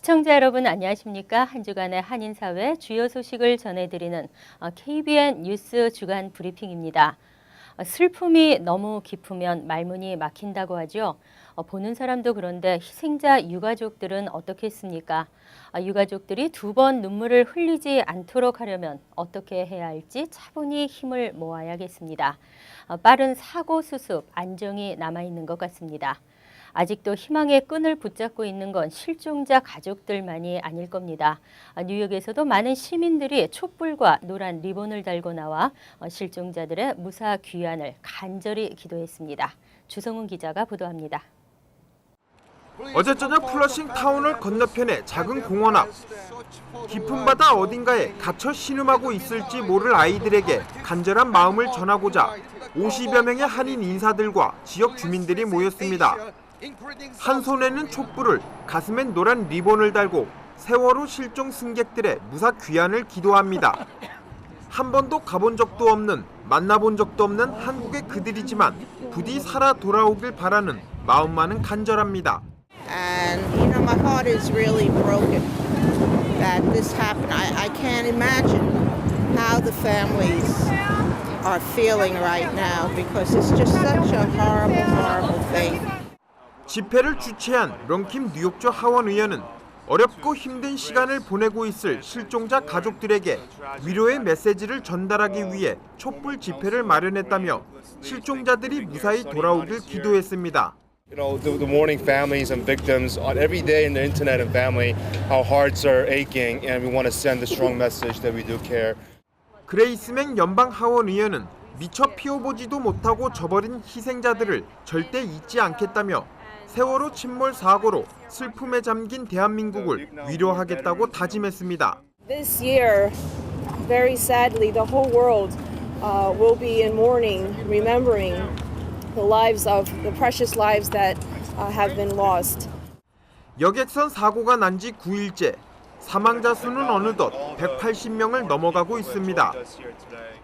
시청자 여러분 안녕하십니까? 한 주간의 한인사회 주요 소식을 전해드리는 KBN 뉴스 주간 브리핑입니다. 슬픔이 너무 깊으면 말문이 막힌다고 하죠. 보는 사람도 그런데 희생자 유가족들은 어떻겠습니까? 유가족들이 두 번 눈물을 흘리지 않도록 하려면 어떻게 해야 할지 차분히 힘을 모아야겠습니다. 빠른 사고 수습, 안정이 남아있는 것 같습니다. 아직도 희망의 끈을 붙잡고 있는 건 실종자 가족들만이 아닐 겁니다. 뉴욕에서도 많은 시민들이 촛불과 노란 리본을 달고 나와 실종자들의 무사 귀환을 간절히 기도했습니다. 주성훈 기자가 보도합니다. 어제 저녁 플러싱 타운홀 건너편의 작은 공원 앞. 깊은 바다 어딘가에 갇혀 신음하고 있을지 모를 아이들에게 간절한 마음을 전하고자 50여 명의 한인 인사들과 지역 주민들이 모였습니다. 한 손에는 촛불을, 가슴엔 노란 리본을 달고 세월호 실종 승객들의 무사 귀환을 기도합니다. 한 번도 가본 적도 없는, 만나본 적도 없는 한국의 그들이지만 부디 살아 돌아오길 바라는 마음만은 간절합니다. And my heart is really broken that this happened. I can't imagine how the families are feeling right now because it's just such a horrible thing. 집회를 주최한 런킴 뉴욕주 하원 의원은 어렵고 힘든 시간을 보내고 있을 실종자 가족들에게 위로의 메시지를 전달하기 위해 촛불 집회를 마련했다며 실종자들이 무사히 돌아오길 기도했습니다. The mourning families and victims on every day in the internet and family, our hearts are aching and we want to send a strong message that we do care. 그레이스맹 연방 하원 의원은 미처 피워보지도 못하고 져버린 희생자들을 절대 잊지 않겠다며 세월호 침몰 사고로 슬픔에 잠긴 대한민국을 위로하겠다고 다짐했습니다. This year, very sadly, the whole world will be in mourning, remembering the lives of the precious lives that have been lost. 여객선 사고가 난 지 9일째, 사망자 수는 어느덧 180명을 넘어가고 있습니다.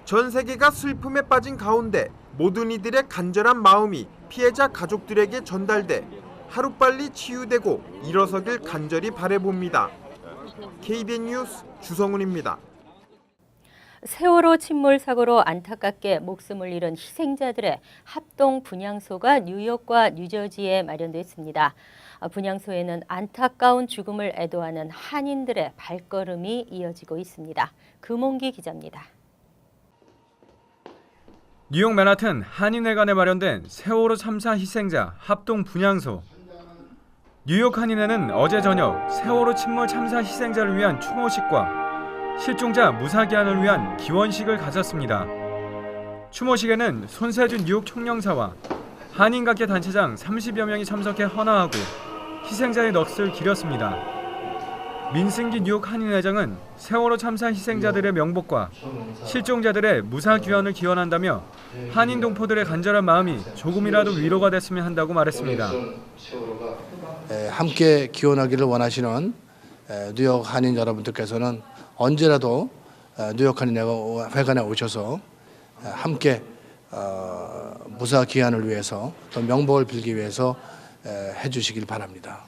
전 세계가 슬픔에 빠진 가운데 모든 이들의 간절한 마음이 피해자 가족들에게 전달돼 하루빨리 치유되고 일어서길 간절히 바라봅니다. KBN 뉴스 주성훈입니다. 세월호 침몰 사고로 안타깝게 목숨을 잃은 희생자들의 합동 분향소가 뉴욕과 뉴저지에 마련됐습니다. 분향소에는 안타까운 죽음을 애도하는 한인들의 발걸음이 이어지고 있습니다. 금홍기 기자입니다. 뉴욕 맨하튼 한인회관에 마련된 세월호 참사 희생자 합동 분향소. 뉴욕 한인회는 어제 저녁 세월호 침몰 참사 희생자를 위한 추모식과 실종자 무사귀환을 위한 기원식을 가졌습니다. 추모식에는 손세준 뉴욕 총영사와 한인각계 단체장 30여 명이 참석해 헌화하고 희생자의 넋을 기렸습니다. 민승기 뉴욕 한인회장은 세월호 참사 희생자들의 명복과 실종자들의 무사 귀환을 기원한다며 한인 동포들의 간절한 마음이 조금이라도 위로가 됐으면 한다고 말했습니다. 함께 기원하기를 원하시는 뉴욕 한인 여러분들께서는 언제라도 뉴욕 한인회관에 오셔서 함께 무사 귀환을 위해서 또 명복을 빌기 위해서 해주시길 바랍니다.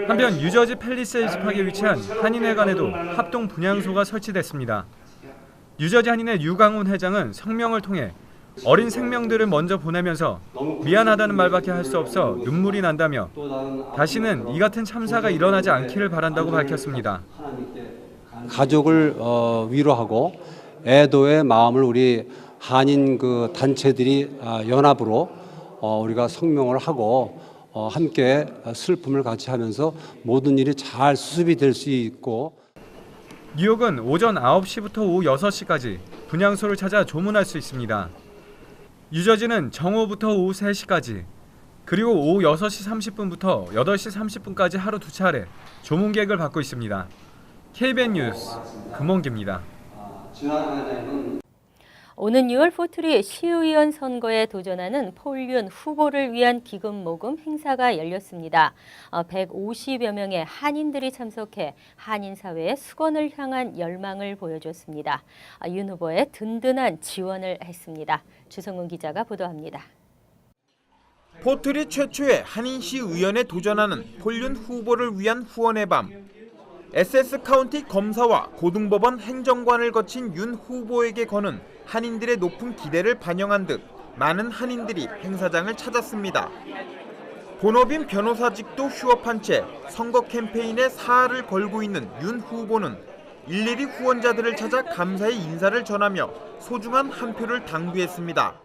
한편 뉴저지 팰리세이드 파크에 위치한 한인회관에도 합동 분향소가 설치됐습니다. 뉴저지 한인회 유강훈 회장은 성명을 통해 어린 생명들을 먼저 보내면서 미안하다는 말밖에 할 수 없어 눈물이 난다며 다시는 이 같은 참사가 일어나지 않기를 바란다고 밝혔습니다. 가족을 위로하고 애도의 마음을 우리 한인 그 단체들이 연합으로 우리가 성명을 하고 함께 슬픔을 같이 하면서 모든 일이 잘 수습이 될 수 있고. 뉴욕은 오전 9시부터 오후 6시까지 분향소를 찾아 조문할 수 있습니다. 뉴저지는 정오부터 오후 3시까지 그리고 오후 6시 30분부터 8시 30분까지 하루 2차례 조문객을 받고 있습니다. KBN 뉴스 금원기입니다. 오는 6월 포트리 시의원 선거에 도전하는 폴윤 후보를 위한 기금 모금 행사가 열렸습니다. 150여 명의 한인들이 참석해 한인 사회의 수건을 향한 열망을 보여줬습니다. 윤 후보의 든든한 지원을 했습니다. 주성훈 기자가 보도합니다. 포트리 최초의 한인시 의원에 도전하는 폴윤 후보를 위한 후원의 밤. SS 카운티 검사와 고등법원 행정관을 거친 윤 후보에게 거는 한인들의 높은 기대를 반영한 듯 많은 한인들이 행사장을 찾았습니다. 본업인 변호사직도 휴업한 채 선거 캠페인에 사활을 걸고 있는 윤 후보는 일일이 후원자들을 찾아 감사의 인사를 전하며 소중한 한 표를 당부했습니다.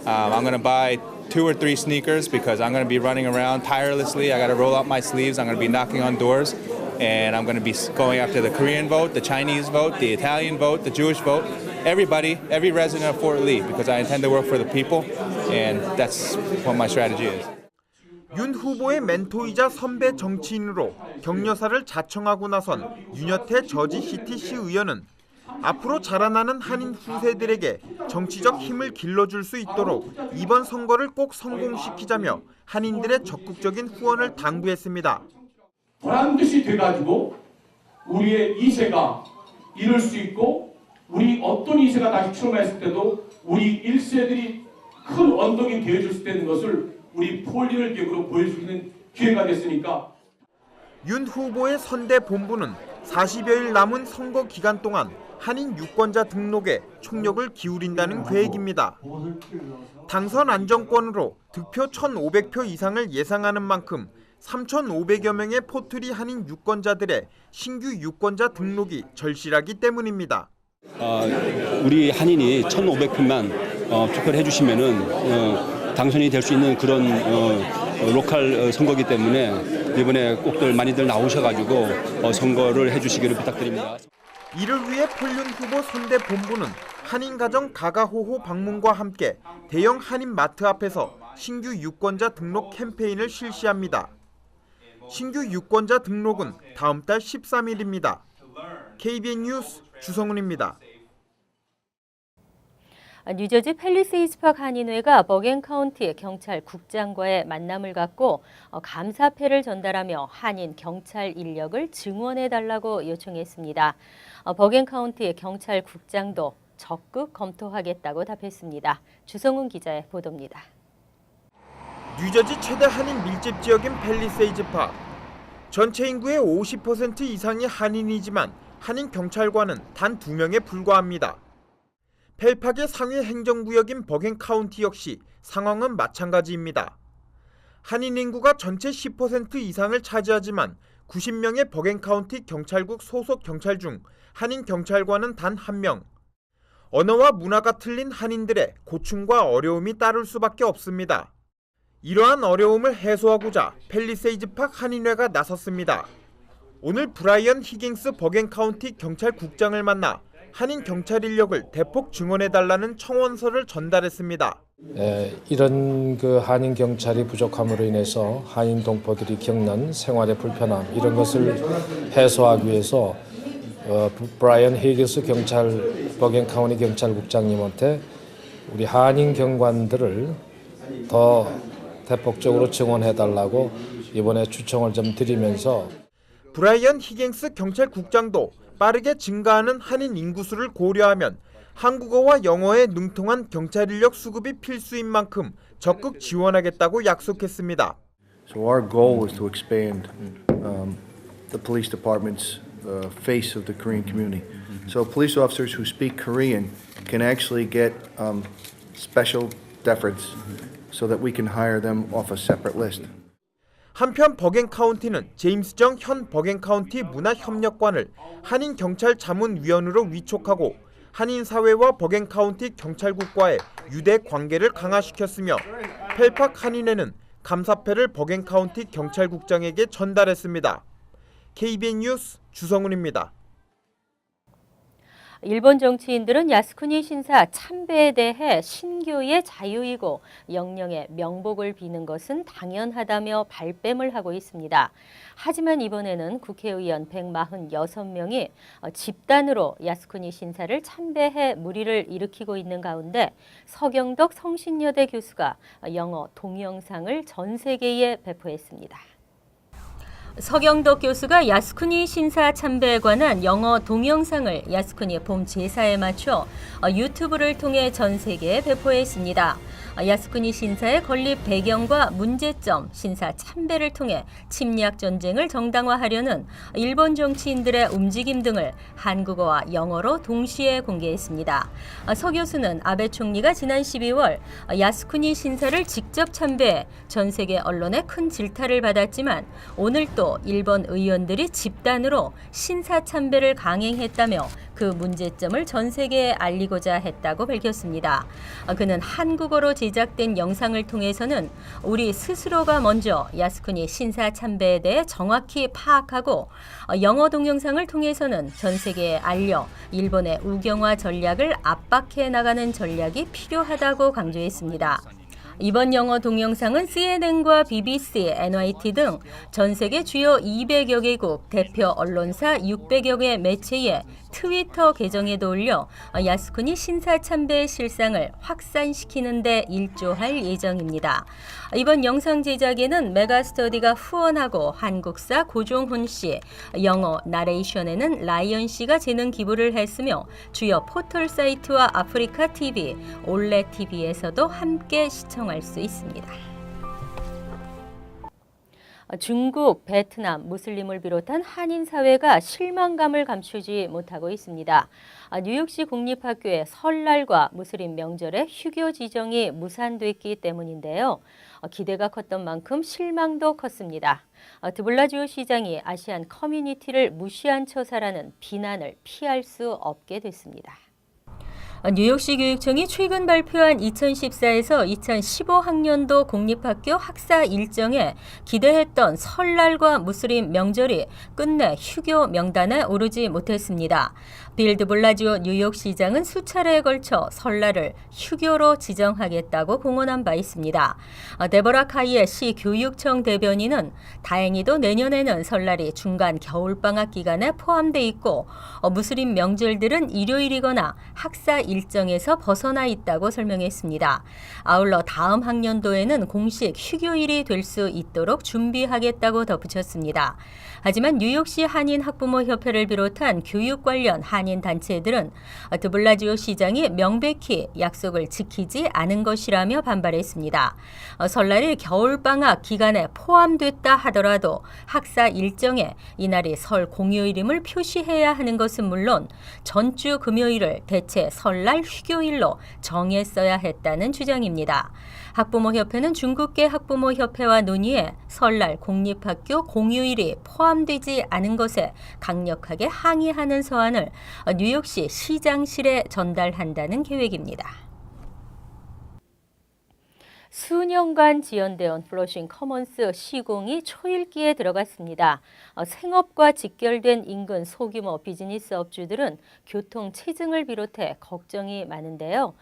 I'm going to buy 2 or 3 sneakers because I'm going to be running around tirelessly. I got to roll up my sleeves. I'm going to be knocking on doors, and I'm going to be going after the Korean vote, the Chinese vote, the Italian vote, the Jewish vote, everybody, every resident of Fort Lee, because I intend to work for the people, and that's what my strategy is. 윤 후보의 멘토이자 선배 정치인으로 격려사를 자청하고 나선 윤여태 저지시티시 의원은 앞으로 자라나는 한인 후세들에게 정치적 힘을 길러줄 수 있도록 이번 선거를 꼭 성공시키자며 한인들의 적극적인 후원을 당부했습니다. 보란듯이 돼가지고 우리의 2세가 이룰 수 있고 우리 어떤 2세가 다시 출마했을 때도 우리 1세들이 큰 언덕이 되어줄 수 있는 것을 우리 폴리를 계기로 보여줄 수 있는 기회가 됐으니까 윤 후보의 선대 본부는 40여일 남은 선거 기간 동안 한인 유권자 등록에 총력을 기울인다는 계획입니다. 당선 안정권으로 득표 1,500표 이상을 예상하는 만큼 3,500여 명의 포트리 한인 유권자들의 신규 유권자 등록이 절실하기 때문입니다. 우리 한인이 1,500표만 투표를 해주시면은 당선이 될 수 있는 그런 로컬 선거기 때문에 이번에 꼭들 많이들 나오셔가지고 선거를 해주시기를 부탁드립니다. 이를 위해 폴윤 후보 선대 본부는 한인 가정 가가호호 방문과 함께 대형 한인 마트 앞에서 신규 유권자 등록 캠페인을 실시합니다. 신규 유권자 등록은 다음 달 13일입니다. KBN 뉴스 주성훈입니다. 뉴저지 팰리세이드파크 한인회가 버겐 카운티 경찰국장과의 만남을 갖고 감사패를 전달하며 한인 경찰 인력을 증원해달라고 요청했습니다. 버겐 카운티 경찰국장도 적극 검토하겠다고 답했습니다. 주성훈 기자의 보도입니다. 뉴저지 최대 한인 밀집 지역인 팰리세이드파크. 전체 인구의 50% 이상이 한인이지만 한인 경찰관은 단 2명에 불과합니다. 펠팍의 상위 행정구역인 버겐 카운티 역시 상황은 마찬가지입니다. 한인 인구가 전체 10% 이상을 차지하지만 90명의 버겐 카운티 경찰국 소속 경찰 중 한인 경찰관은 단 1명. 언어와 문화가 틀린 한인들의 고충과 어려움이 따를 수밖에 없습니다. 이러한 어려움을 해소하고자 팰리세이드파크 한인회가 나섰습니다. 오늘 브라이언 히깅스 버겐 카운티 경찰국장을 만나 한인 경찰 인력을 대폭 증원해달라는 청원서를 전달했습니다. 이런 한인 경찰이 부족함으로 인해서 한인 동포들이 겪는 생활의 불편함 이런 것을 해소하기 위해서 브라이언 히깅스 버겐 카운티 경찰국장님한테 우리 한인 경관들을 더 대폭적으로 증원해달라고 이번에 추청을 좀 드리면서 브라이언 히깅스 경찰국장도 빠르게 증가하는 한인 인구수를 고려하면 한국어와 영어에 능통한 경찰 인력 수급이 필수인 만큼 적극 지원하겠다고 약속했습니다. So our goal is to expand the police department's face of the Korean community. So police officers who speak Korean can actually get special deference so that we can hire them off a separate list. 한편 버겐 카운티는 제임스 정 현 버겐 카운티 문화협력관을 한인 경찰 자문위원으로 위촉하고 한인 사회와 버겐 카운티 경찰국과의 유대 관계를 강화시켰으며 펠팍 한인회는 감사패를 버겐 카운티 경찰국장에게 전달했습니다. KBN 뉴스 주성훈입니다. 일본 정치인들은 야스쿠니 신사 참배에 대해 신교의 자유이고 영령의 명복을 비는 것은 당연하다며 발뺌을 하고 있습니다. 하지만 이번에는 국회의원 146명이 집단으로 야스쿠니 신사를 참배해 물의를 일으키고 있는 가운데 서경덕 성신여대 교수가 영어 동영상을 전 세계에 배포했습니다. 서경덕 교수가 야스쿠니 신사 참배에 관한 영어 동영상을 야스쿠니 봄 제사에 맞춰 유튜브를 통해 전 세계에 배포했습니다. 야스쿠니 신사의 건립 배경과 문제점, 신사 참배를 통해 침략 전쟁을 정당화하려는 일본 정치인들의 움직임 등을 한국어와 영어로 동시에 공개했습니다. 서 교수는 아베 총리가 지난 12월 야스쿠니 신사를 직접 참배해 전 세계 언론의 큰 질타를 받았지만 오늘 또 일본 의원들이 집단으로 신사 참배를 강행했다며 그 문제점을 전 세계에 알리고자 했다고 밝혔습니다. 그는 한국어로 제작된 영상을 통해서는 우리 스스로가 먼저 야스쿠니 신사 참배에 대해 정확히 파악하고 영어 동영상을 통해서는 전 세계에 알려 일본의 우경화 전략을 압박해 나가는 전략이 필요하다고 강조했습니다. 이번 영어 동영상은 CNN과 BBC, NYT 등 전 세계 주요 200여 개국 대표 언론사 600여 개 매체의 트위터 계정에도 올려 야스쿠니 신사 참배의 실상을 확산시키는 데 일조할 예정입니다. 이번 영상 제작에는 메가스터디가 후원하고 한국사 고종훈 씨, 영어 나레이션에는 라이언 씨가 재능 기부를 했으며 주요 포털 사이트와 아프리카 TV, 올레 TV에서도 함께 시청할 수 있습니다. 중국, 베트남, 무슬림을 비롯한 한인 사회가 실망감을 감추지 못하고 있습니다. 뉴욕시 공립학교의 설날과 무슬림 명절의 휴교 지정이 무산됐기 때문인데요. 기대가 컸던 만큼 실망도 컸습니다. 드블라지오 시장이 아시안 커뮤니티를 무시한 처사라는 비난을 피할 수 없게 됐습니다. 뉴욕시 교육청이 최근 발표한 2014에서 2015학년도 공립학교 학사 일정에 기대했던 설날과 무슬림 명절이 끝내 휴교 명단에 오르지 못했습니다. 빌 드블라지오 뉴욕시장은 수차례에 걸쳐 설날을 휴교로 지정하겠다고 공언한 바 있습니다. 데보라 카이에 시 교육청 대변인은 다행히도 내년에는 설날이 중간 겨울방학 기간에 포함돼 있고 무슬림 명절들은 일요일이거나 학사 일정에서 벗어나 있다고 설명했습니다. 아울러 다음 학년도에는 공식 휴교일이 될 수 있도록 준비하겠다고 덧붙였습니다. 하지만 뉴욕시 한인학부모협회를 비롯한 교육 관련 한인 단체들은 드블라지오 시장이 명백히 약속을 지키지 않은 것이라며 반발했습니다. 설날이 겨울방학 기간에 포함됐다 하더라도 학사 일정에 이날이 설 공휴일임을 표시해야 하는 것은 물론 전주 금요일을 대체 설날 휴교일로 정했어야 했다는 주장입니다. 학부모협회는 중국계 학부모협회와 논의해 설날 공립학교 공휴일이 포함되지 않은 것에 강력하게 항의하는 서한을 뉴욕시 시장실에 전달한다는 계획입니다. 수년간 지연되어 플러싱 커먼스 시공이 초읽기에 들어갔습니다. 생업과 직결된 인근 소규모 비즈니스 업주들은 교통 체증을 비롯해 걱정이 많은데요.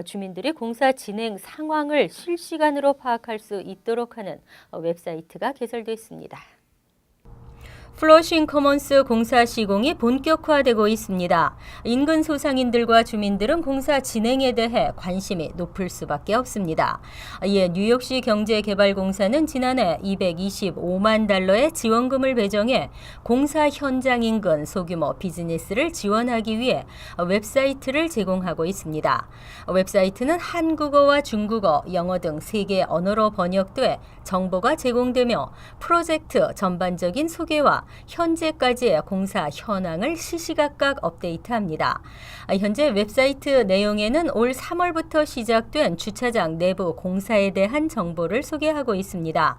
주민들이 공사 진행 상황을 실시간으로 파악할 수 있도록 하는 웹사이트가 개설됐습니다. 플러싱 커먼스 공사 시공이 본격화되고 있습니다. 인근 소상인들과 주민들은 공사 진행에 대해 관심이 높을 수밖에 없습니다. 이에 뉴욕시 경제개발공사는 지난해 225만 달러의 지원금을 배정해 공사 현장 인근 소규모 비즈니스를 지원하기 위해 웹사이트를 제공하고 있습니다. 웹사이트는 한국어와 중국어, 영어 등 3개 언어로 번역돼 정보가 제공되며 프로젝트 전반적인 소개와 현재까지의 공사 현황을 시시각각 업데이트합니다. 현재 웹사이트 내용에는 올 3월부터 시작된 주차장 내부 공사에 대한 정보를 소개하고 있습니다.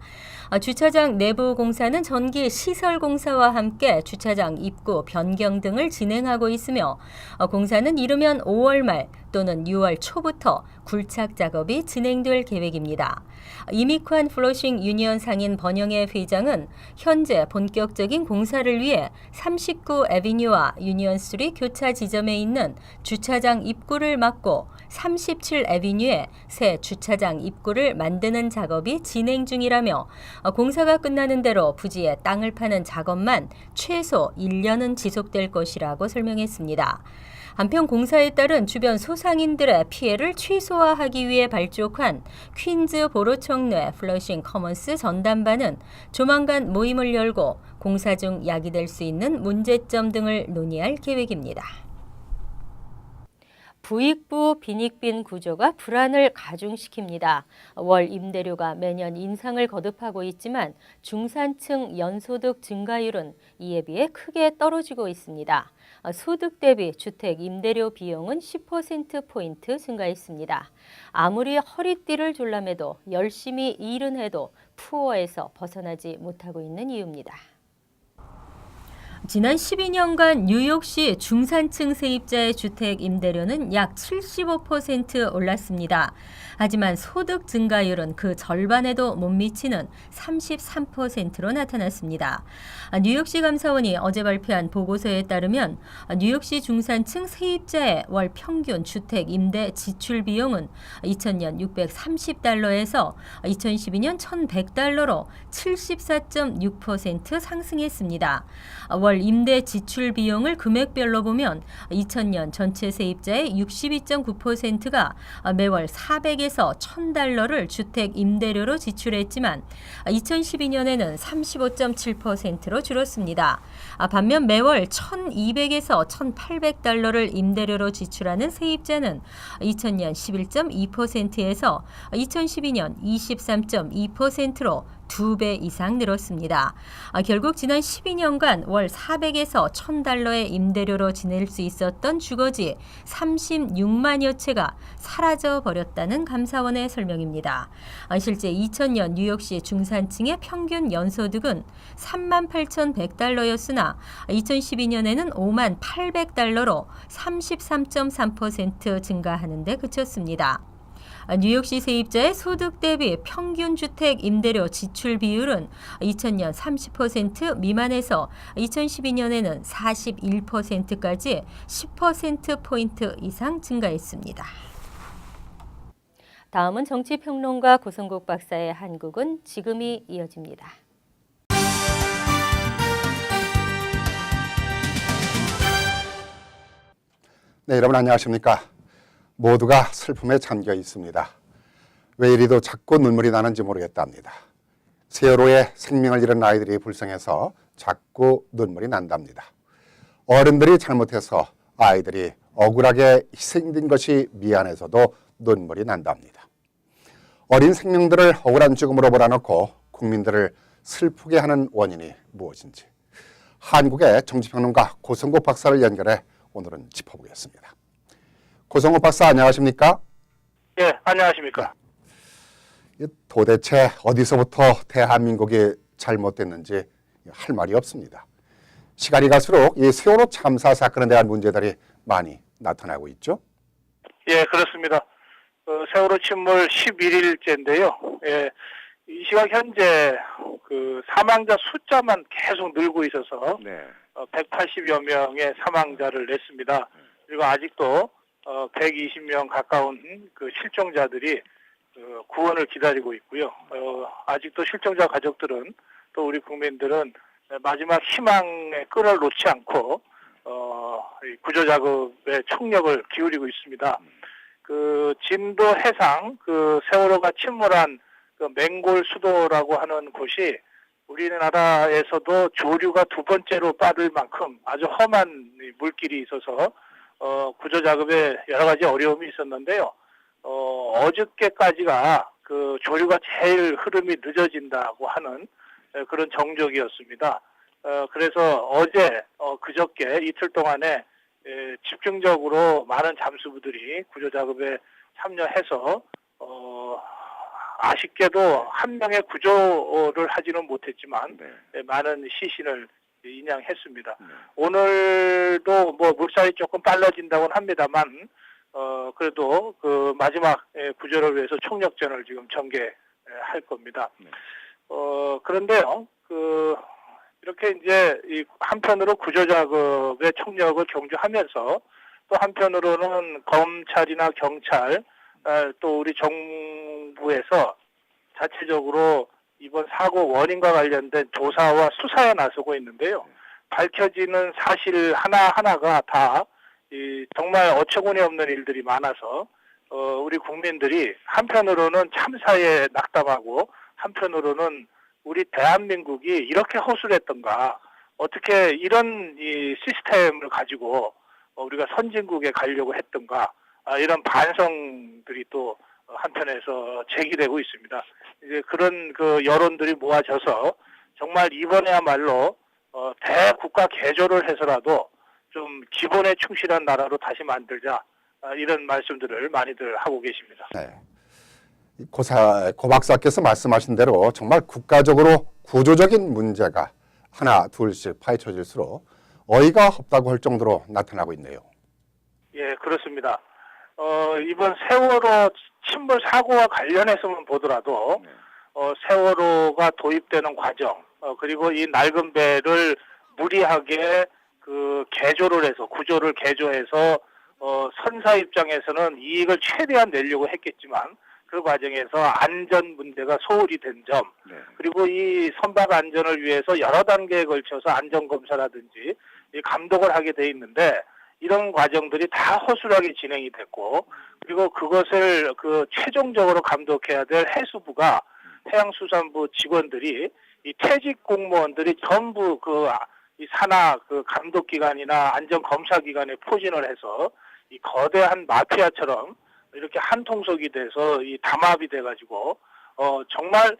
주차장 내부 공사는 전기 시설 공사와 함께 주차장 입구 변경 등을 진행하고 있으며 공사는 이르면 5월 말 또는 6월 초부터 굴착 작업이 진행될 계획입니다. 이미관 플러싱 유니언 상인 번영의 회장은 현재 본격적인 공사를 위해 39 애비뉴와 유니언 스트리트 교차 지점에 있는 주차장 입구를 막고 37 애비뉴에 새 주차장 입구를 만드는 작업이 진행 중이라며 공사가 끝나는 대로 부지에 땅을 파는 작업만 최소 1년은 지속될 것이라고 설명했습니다. 한편 공사에 따른 주변 소상인들의 피해를 최소화하기 위해 발족한 퀸즈보로청 내 플러싱 커먼스 전담반은 조만간 모임을 열고 공사 중 야기될 수 있는 문제점 등을 논의할 계획입니다. 부익부 빈익빈 구조가 불안을 가중시킵니다. 월 임대료가 매년 인상을 거듭하고 있지만 중산층 연소득 증가율은 이에 비해 크게 떨어지고 있습니다. 소득 대비 주택 임대료 비용은 10%포인트 증가했습니다. 아무리 허리띠를 졸라매도 열심히 일은 해도 푸어에서 벗어나지 못하고 있는 이유입니다. 지난 12년간 뉴욕시 중산층 세입자의 주택 임대료는 약 75% 올랐습니다. 하지만 소득 증가율은 그 절반에도 못 미치는 33%로 나타났습니다. 뉴욕시 감사원이 어제 발표한 보고서에 따르면 뉴욕시 중산층 세입자의 월 평균 주택 임대 지출 비용은 2000년 630달러에서 2012년 1100달러로 74.6% 상승했습니다. 월 임대 지출 비용을 금액별로 보면 2000년 전체 세입자의 62.9%가 매월 400에서 1000달러를 주택 임대료로 지출했지만 2012년에는 35.7%로 줄었습니다. 반면 매월 1200에서 1800달러를 임대료로 지출하는 세입자는 2000년 11.2%에서 2012년 23.2%로 2배 이상 늘었습니다. 결국 지난 12년간 월 400에서 1000달러의 임대료로 지낼 수 있었던 주거지 36만여 채가 사라져 버렸다는 감사원의 설명입니다. 실제 2000년 뉴욕시 중산층의 평균 연소득은 38,100달러였으나 2012년에는 5만 800달러로 33.3% 증가하는 데 그쳤습니다. 뉴욕시 세입자의 소득 대비 평균 주택 임대료 지출 비율은 2000년 30% 미만에서 2012년에는 41%까지 10%포인트 이상 증가했습니다. 다음은 정치평론가 고성국 박사의 한국은 지금이 이어집니다. 네, 여러분 안녕하십니까? 모두가 슬픔에 잠겨 있습니다. 왜 이리도 자꾸 눈물이 나는지 모르겠답니다. 세월호에 생명을 잃은 아이들이 불쌍해서 자꾸 눈물이 난답니다. 어른들이 잘못해서 아이들이 억울하게 희생된 것이 미안해서도 눈물이 난답니다. 어린 생명들을 억울한 죽음으로 몰아넣고 국민들을 슬프게 하는 원인이 무엇인지 한국의 정치평론가 고성국 박사를 연결해 오늘은 짚어보겠습니다. 고성국 박사 안녕하십니까? 예, 안녕하십니까? 도대체 어디서부터 대한민국이 잘못됐는지 할 말이 없습니다. 시간이 갈수록 이 세월호 참사 사건에 대한 문제들이 많이 나타나고 있죠? 예, 그렇습니다. 세월호 침몰 11일째인데요. 예, 이 시각 현재 그 사망자 숫자만 계속 늘고 있어서 180여 명의 사망자를 냈습니다. 그리고 아직도 120명 가까운 그 실종자들이 구원을 기다리고 있고요. 아직도 실종자 가족들은 또 우리 국민들은 마지막 희망의 끈을 놓지 않고 구조 작업에 총력을 기울이고 있습니다. 그 진도 해상 그 세월호가 침몰한 그 맹골 수도라고 하는 곳이 우리나라에서도 조류가 두 번째로 빠를 만큼 아주 험한 물길이 있어서 구조 작업에 여러 가지 어려움이 있었는데요. 어저께까지가 그 조류가 제일 흐름이 늦어진다고 하는 그런 정적이었습니다. 그래서 어제, 그저께 이틀 동안에 집중적으로 많은 잠수부들이 구조 작업에 참여해서 아쉽게도 한 명의 구조를 하지는 못했지만 많은 시신을 인양했습니다. 오늘도 뭐 물살이 조금 빨라진다고는 합니다만 그래도 그 마지막 구조를 위해서 총력전을 지금 전개할 겁니다. 그런데요, 이렇게 이제 이 한편으로 구조 작업의 총력을 경주하면서 또 한편으로는 검찰이나 경찰 또 우리 정부에서 자체적으로 이번 사고 원인과 관련된 조사와 수사에 나서고 있는데요. 밝혀지는 사실 하나하나가 다 정말 어처구니 없는 일들이 많아서 우리 국민들이 한편으로는 참사에 낙담하고 한편으로는 우리 대한민국이 이렇게 허술했던가, 어떻게 이런 이 시스템을 가지고 우리가 선진국에 가려고 했던가, 이런 반성들이 또 한편에서 제기되고 있습니다. 이제 그런 그 여론들이 모아져서 정말 이번에야말로 대국가 개조를 해서라도 좀 기본에 충실한 나라로 다시 만들자, 이런 말씀들을 많이들 하고 계십니다. 네. 고 박사께서 말씀하신 대로 정말 국가적으로 구조적인 문제가 하나 둘씩 파헤쳐질수록 어이가 없다고 할 정도로 나타나고 있네요. 예, 그렇습니다. 이번 세월호 침몰 사고와 관련해서만 보더라도 세월호가 도입되는 과정, 그리고 이 낡은 배를 무리하게 그 개조를 해서, 구조를 개조해서 선사 입장에서는 이익을 최대한 내려고 했겠지만 그 과정에서 안전 문제가 소홀히 된 점, 그리고 이 선박 안전을 위해서 여러 단계에 걸쳐서 안전 검사라든지 이 감독을 하게 돼 있는데, 이런 과정들이 다 허술하게 진행이 됐고, 그리고 그것을 그 최종적으로 감독해야 될 해수부가, 해양수산부 직원들이, 이 퇴직 공무원들이 전부 이 산하 그 감독기관이나 안전검사기관에 포진을 해서 이 거대한 마피아처럼 이렇게 한 통속이 돼서 이 담합이 돼가지고 정말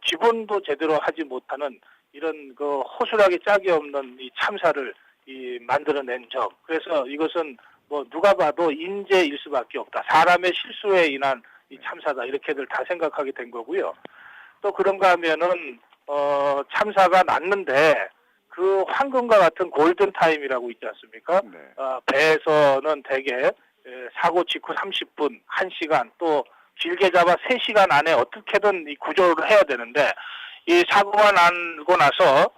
기본도 제대로 하지 못하는 이런 그 허술하게 짝이 없는 이 참사를 만들어낸 점. 그래서 이것은 뭐 누가 봐도 인재일 수밖에 없다. 사람의 실수에 인한 이 참사다. 이렇게들 다 생각하게 된 거고요. 또 그런가 하면은 참사가 났는데 그 황금과 같은 골든 타임이라고 있지 않습니까? 배에서는 대개 사고 직후 30분, 1시간, 또 길게 잡아 3시간 안에 어떻게든 이 구조를 해야 되는데, 이 사고가 나고 나서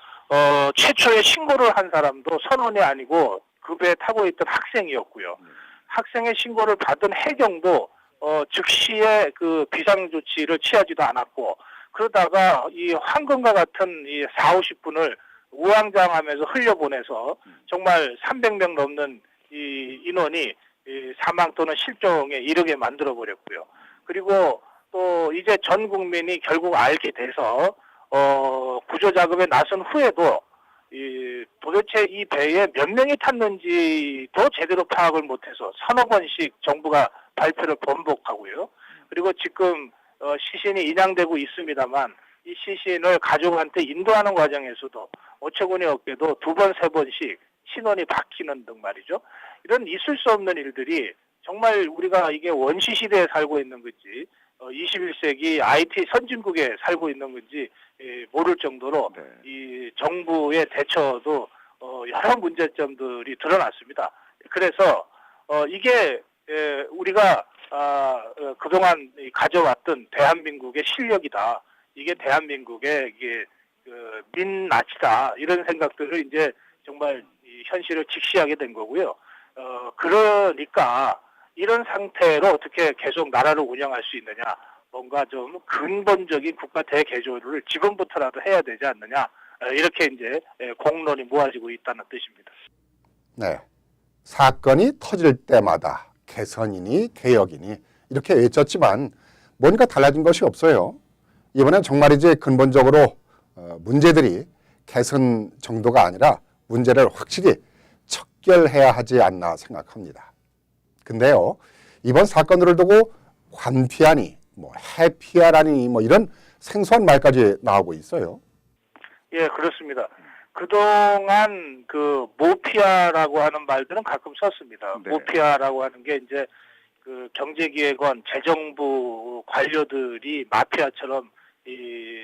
최초에 신고를 한 사람도 선원이 아니고 그 배에 타고 있던 학생이었고요. 학생의 신고를 받은 해경도 즉시에 그 비상 조치를 취하지도 않았고, 그러다가 이 황금과 같은 이 4, 50분을 우왕좌왕하면서 흘려보내서 정말 300명 넘는 이 인원이 이 사망 또는 실종에 이르게 만들어버렸고요. 그리고 또 이제 전 국민이 결국 알게 돼서 구조 작업에 나선 후에도 도대체 이 배에 몇 명이 탔는지도 제대로 파악을 못해서 서너 번씩 정부가 발표를 번복하고요. 그리고 지금 시신이 인양되고 있습니다만, 이 시신을 가족한테 인도하는 과정에서도 어처구니 없게도 2번, 3번씩 신원이 바뀌는 등 말이죠. 이런 있을 수 없는 일들이 정말 우리가 이게 원시 시대에 살고 있는 건지 21세기 IT 선진국에 살고 있는 건지 모를 정도로 이 정부의 대처도 여러 문제점들이 드러났습니다. 그래서 이게 우리가 그동안 가져왔던 대한민국의 실력이다. 이게 대한민국의 이게 민낯이다. 이런 생각들을 이제 정말 현실을 직시하게 된 거고요. 그러니까 이런 상태로 어떻게 계속 나라를 운영할 수 있느냐, 뭔가 좀 근본적인 국가 대개조를 지금부터라도 해야 되지 않느냐, 이렇게 이제 공론이 모아지고 있다는 뜻입니다. 네, 사건이 터질 때마다 개선이니 개혁이니 이렇게 외쳤지만 뭔가 달라진 것이 없어요. 이번엔 정말이지 근본적으로 문제들이 개선 정도가 아니라 문제를 확실히 척결해야 하지 않나 생각합니다. 근데요, 이번 사건들을 두고 관피하니, 해피하라니, 이런 생소한 말까지 나오고 있어요. 예, 그렇습니다. 그동안 그 모피아라고 하는 말들은 가끔 썼습니다. 모피아라고 하는 게 이제 그 경제기획원, 재정부 관료들이 마피아처럼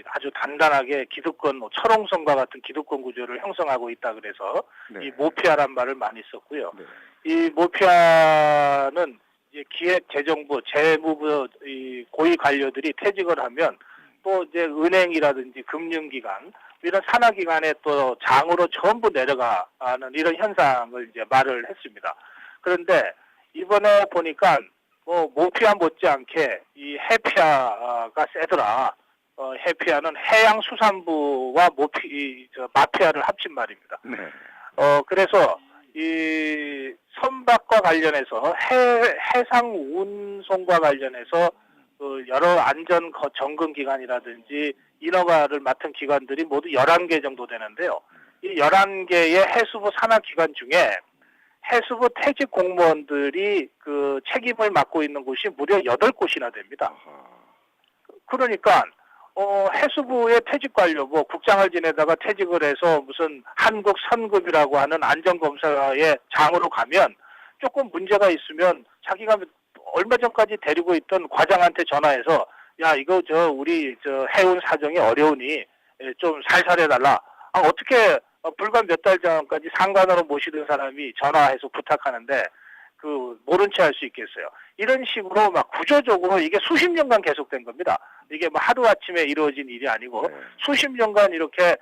아주 단단하게 기득권, 철옹성과 같은 기득권 구조를 형성하고 있다 그래서 이 모피아란 말을 많이 썼고요. 이 모피아는 이제 기획, 재정부, 재무부 이 고위 관료들이 퇴직을 하면 또 이제 은행이라든지 금융기관 이런 산하기관에 또 장으로 전부 내려가는 이런 현상을 이제 말을 했습니다. 그런데 이번에 보니까 모피아 못지않게 이 해피아가 세더라. 해피아는 해양수산부와 마피아를 합친 말입니다. 그래서 이 선박과 관련해서 해상 운송과 관련해서 그 여러 안전 점검 기관이라든지 인허가를 맡은 기관들이 모두 11개 정도 되는데요. 이 11개의 해수부 산하 기관 중에 해수부 퇴직 공무원들이 그 책임을 맡고 있는 곳이 무려 8곳이나 됩니다. 그러니까 해수부의 퇴직 관료, 뭐 국장을 지내다가 퇴직을 해서 무슨 한국 선급이라고 하는 안전검사의 장으로 가면 조금 문제가 있으면 자기가 얼마 전까지 데리고 있던 과장한테 전화해서 야 이거 우리 해운 사정이 어려우니 좀 살살 해달라. 어떻게 불과 몇 달 전까지 상관으로 모시던 사람이 전화해서 부탁하는데 모른 채 할 수 있겠어요. 이런 식으로 막 구조적으로 이게 수십 년간 계속된 겁니다. 이게 뭐 하루아침에 이루어진 일이 아니고 수십 년간 이렇게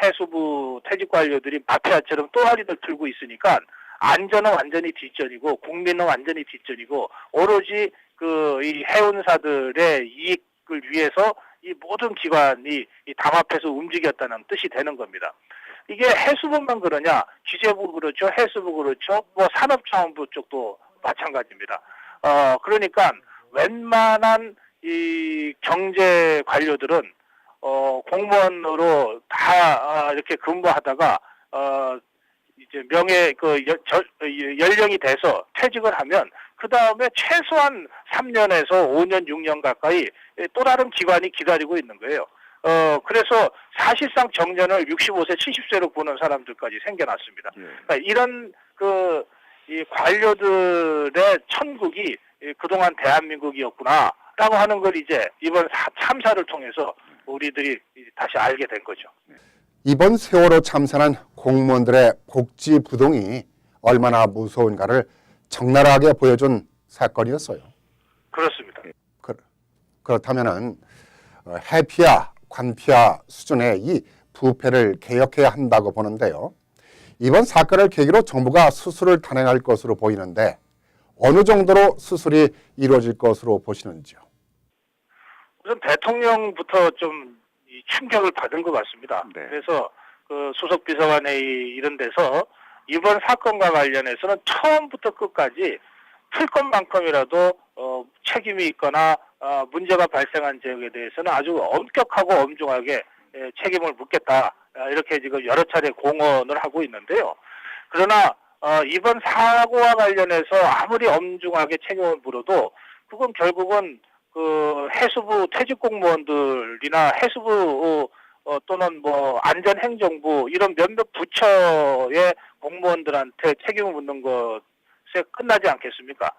해수부 퇴직 관료들이 마피아처럼 또다리를 들고 있으니까 안전은 완전히 뒷전이고 국민은 완전히 뒷전이고 오로지 이 해운사들의 이익을 위해서 이 모든 기관이 담합해서 움직였다는 뜻이 되는 겁니다. 이게 해수부만 그러냐? 기재부 그렇죠, 해수부 그렇죠, 뭐 산업차원부 쪽도 마찬가지입니다. 그러니까 웬만한 이 경제 관료들은 공무원으로 다 이렇게 근무하다가 이제 연령이 돼서 퇴직을 하면 그 다음에 최소한 3년에서 5년, 6년 가까이 또 다른 기관이 기다리고 있는 거예요. 그래서 사실상 정년을 65세, 70세로 보는 사람들까지 생겨났습니다. 그러니까 이런 이 관료들의 천국이 그동안 대한민국이었구나라고 하는 걸 이제 이번 참사를 통해서 우리들이 다시 알게 된 거죠. 이번 세월호 참사는 공무원들의 복지 부동이 얼마나 무서운가를 적나라하게 보여준 사건이었어요. 그렇습니다. 그렇다면은 해피와 관피와 수준의 이 부패를 개혁해야 한다고 보는데요. 이번 사건을 계기로 정부가 수술을 단행할 것으로 보이는데 어느 정도로 수술이 이루어질 것으로 보시는지요? 우선 대통령부터 좀 충격을 받은 것 같습니다. 그래서 수석 비서관회의 이런 데서 이번 사건과 관련해서는 처음부터 끝까지 틀 것만큼이라도 책임이 있거나 문제가 발생한 지역에 대해서는 아주 엄격하고 엄중하게 책임을 묻겠다. 이렇게 지금 여러 차례 공언을 하고 있는데요. 그러나 이번 사고와 관련해서 아무리 엄중하게 책임을 물어도 그건 결국은 해수부 퇴직 공무원들이나 해수부 또는 뭐 안전행정부 이런 몇몇 부처의 공무원들한테 책임을 묻는 것에 끝나지 않겠습니까?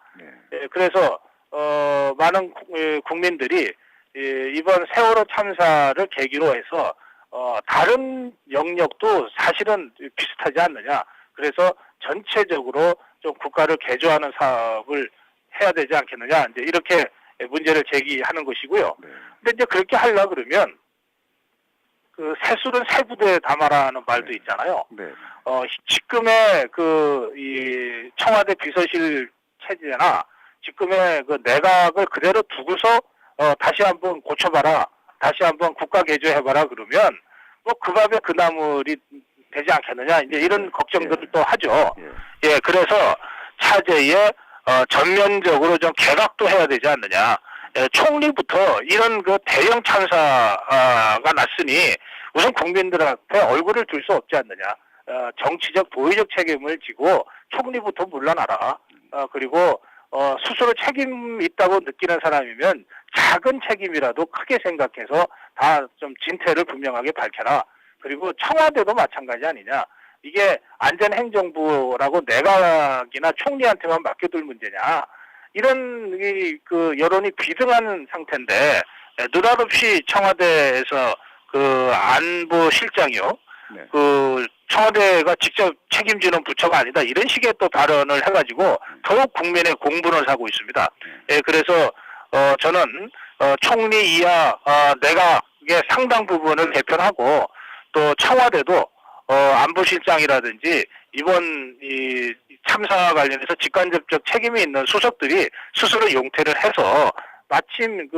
그래서 많은 국민들이 이번 세월호 참사를 계기로 해서 다른 영역도 사실은 비슷하지 않느냐. 그래서 전체적으로 좀 국가를 개조하는 사업을 해야 되지 않겠느냐. 이제 이렇게 문제를 제기하는 것이고요. 근데 이제 그렇게 하려 그러면 새술은 새 부대에 담아라는 말도 있잖아요. 지금의 이 청와대 비서실 체제나 지금의 내각을 그대로 두고서 다시 한번 고쳐봐라, 다시 한번 국가 개조해봐라 그러면 뭐 그 밥에 그 나물이 되지 않겠느냐 이제 이런 걱정들을 또 하죠. 그래서 차제에 전면적으로 좀 개각도 해야 되지 않느냐. 총리부터 이런 대형 참사가 났으니 우선 국민들 앞에 얼굴을 들 수 없지 않느냐. 정치적 도의적 책임을 지고 총리부터 물러나라. 그리고 스스로 책임 있다고 느끼는 사람이면 작은 책임이라도 크게 생각해서 다 좀 진퇴를 분명하게 밝혀라. 그리고 청와대도 마찬가지 아니냐. 이게 안전행정부라고 내각이나 총리한테만 맡겨둘 문제냐. 이런 여론이 비등한 상태인데 느닷없이 청와대에서 안보실장이요. 청와대가 직접 책임지는 부처가 아니다. 이런 식의 또 발언을 해가지고 더욱 국민의 공분을 사고 있습니다. 그래서 저는 총리 이하 내각의 상당 부분을 개편하고 또 청와대도 안보실장이라든지 이번 이 참사와 관련해서 직간접적 책임이 있는 수석들이 스스로 용퇴를 해서 마침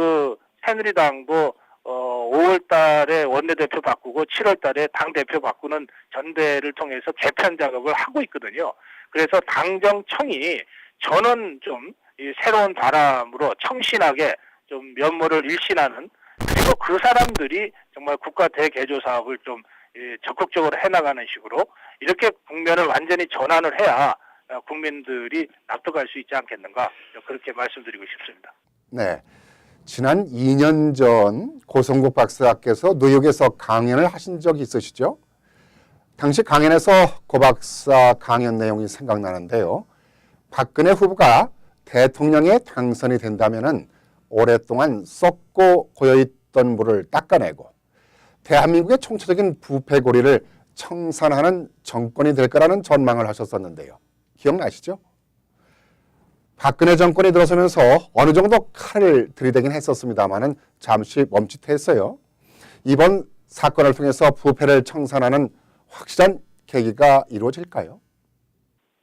새누리당도 5월 달에 원내대표 바꾸고 7월 달에 당대표 바꾸는 전대를 통해서 개편 작업을 하고 있거든요. 그래서 당정청이 저는 좀 이 새로운 바람으로 청신하게 좀 면모를 일신하는, 그리고 그 사람들이 정말 국가 대개조 사업을 좀 적극적으로 해나가는 식으로 이렇게 국면을 완전히 전환을 해야 국민들이 납득할 수 있지 않겠는가, 그렇게 말씀드리고 싶습니다. 네. 지난 2년 전 고성국 박사께서 뉴욕에서 강연을 하신 적이 있으시죠? 당시 강연에서 고 박사 강연 내용이 생각나는데요. 박근혜 후보가 대통령에 당선이 된다면은 오랫동안 썩고 고여있던 물을 닦아내고 대한민국의 총체적인 부패 고리를 청산하는 정권이 될 거라는 전망을 하셨었는데요. 기억나시죠? 박근혜 정권이 들어서면서 어느 정도 칼을 들이대긴 했었습니다마는 잠시 멈칫했어요. 이번 사건을 통해서 부패를 청산하는 확실한 계기가 이루어질까요?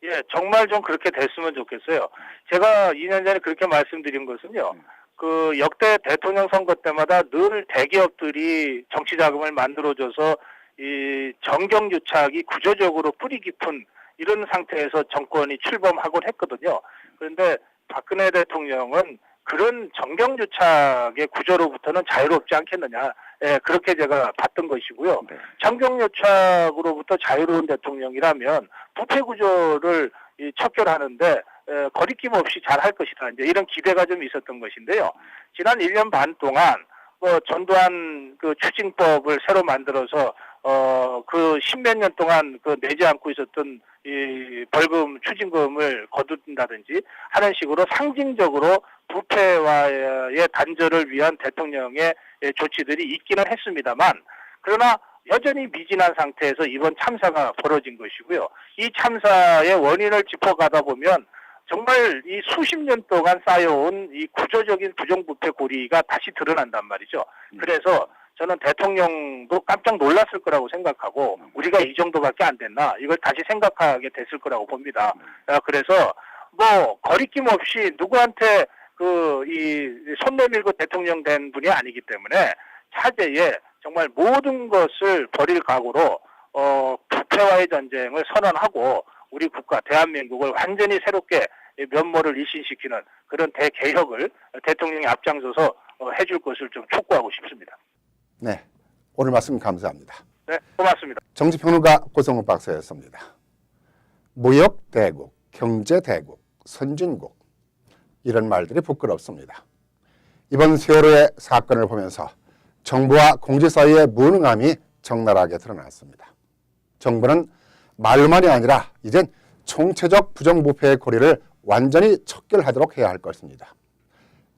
예, 정말 좀 그렇게 됐으면 좋겠어요. 제가 2년 전에 그렇게 말씀드린 것은요. 그 역대 대통령 선거 때마다 늘 대기업들이 정치 자금을 만들어줘서 이 정경유착이 구조적으로 뿌리 깊은 이런 상태에서 정권이 출범하곤 했거든요. 그런데 박근혜 대통령은 그런 정경유착의 구조로부터는 자유롭지 않겠느냐. 예, 그렇게 제가 봤던 것이고요. 정경유착으로부터 자유로운 대통령이라면 부패 구조를 척결하는데 거리낌 없이 잘할 것이다. 이제 이런 기대가 좀 있었던 것인데요. 지난 1년 반 동안 전두환 그 추징법을 새로 만들어서 그 십몇 년 동안 그 내지 않고 있었던 이 벌금 추징금을 거둔다든지 하는 식으로 상징적으로 부패와의 단절을 위한 대통령의 조치들이 있기는 했습니다만, 그러나 여전히 미진한 상태에서 이번 참사가 벌어진 것이고요. 이 참사의 원인을 짚어가다 보면 정말 이 수십 년 동안 쌓여온 이 구조적인 부정부패 고리가 다시 드러난단 말이죠. 그래서 저는 대통령도 깜짝 놀랐을 거라고 생각하고, 우리가 이 정도밖에 안 됐나, 이걸 다시 생각하게 됐을 거라고 봅니다. 그래서 뭐 거리낌 없이 누구한테 손 내밀고 대통령 된 분이 아니기 때문에 차제에 정말 모든 것을 버릴 각오로 부패와의 전쟁을 선언하고 우리 국가 대한민국을 완전히 새롭게 면모를 일신시키는 그런 대개혁을 대통령이 앞장서서 해줄 것을 좀 촉구하고 싶습니다. 네, 오늘 말씀 감사합니다. 네, 고맙습니다. 정치평론가 고성욱 박사였습니다. 무역대국, 경제대국, 선진국, 이런 말들이 부끄럽습니다. 이번 세월호의 사건을 보면서 정부와 공직 사이의 무능함이 적나라하게 드러났습니다. 정부는 말로만이 아니라 이젠 총체적 부정부패의 고리를 완전히 척결하도록 해야 할 것입니다.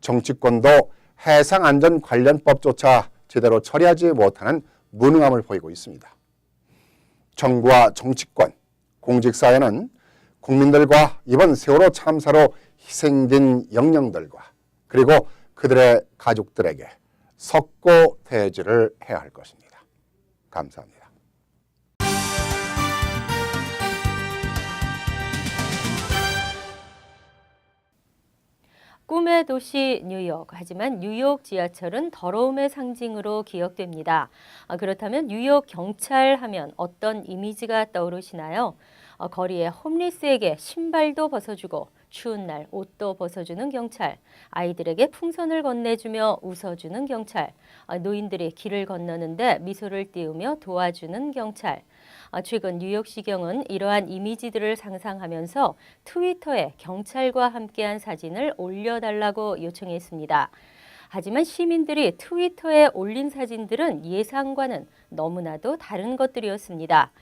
정치권도 해상안전관련법조차 제대로 처리하지 못하는 무능함을 보이고 있습니다. 정부와 정치권, 공직사회는 국민들과 이번 세월호 참사로 희생된 영령들과 그리고 그들의 가족들에게 석고 대지를 해야 할 것입니다. 감사합니다. 꿈의 도시 뉴욕. 하지만 뉴욕 지하철은 더러움의 상징으로 기억됩니다. 그렇다면 뉴욕 경찰 하면 어떤 이미지가 떠오르시나요? 거리에 홈리스에게 신발도 벗어주고 추운 날 옷도 벗어주는 경찰, 아이들에게 풍선을 건네주며 웃어주는 경찰, 노인들이 길을 건너는데 미소를 띄우며 도와주는 경찰. 최근 뉴욕시경은 이러한 이미지들을 상상하면서 트위터에 경찰과 함께한 사진을 올려달라고 요청했습니다. 하지만 시민들이 트위터에 올린 사진들은 예상과는 너무나도 다른 것들이었습니다.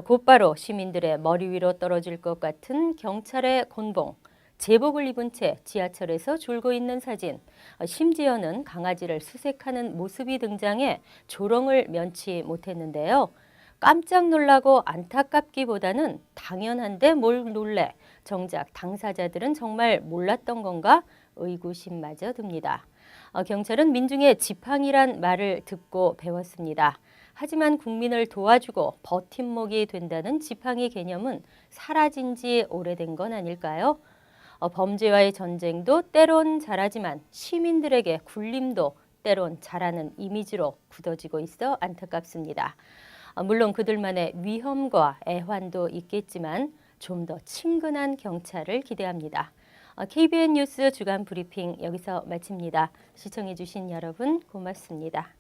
곧바로 시민들의 머리 위로 떨어질 것 같은 경찰의 곤봉, 제복을 입은 채 지하철에서 졸고 있는 사진, 심지어는 강아지를 수색하는 모습이 등장해 조롱을 면치 못했는데요. 깜짝 놀라고 안타깝기보다는 당연한데 뭘 놀래? 정작 당사자들은 정말 몰랐던 건가? 의구심마저 듭니다. 경찰은 민중의 지팡이란 말을 듣고 배웠습니다. 하지만 국민을 도와주고 버팀목이 된다는 지팡이 개념은 사라진 지 오래된 건 아닐까요? 범죄와의 전쟁도 때론 잘하지만 시민들에게 굴림도 때론 잘하는 이미지로 굳어지고 있어 안타깝습니다. 물론 그들만의 위험과 애환도 있겠지만 좀 더 친근한 경찰을 기대합니다. KBN 뉴스 주간 브리핑 여기서 마칩니다. 시청해 주신 여러분 고맙습니다.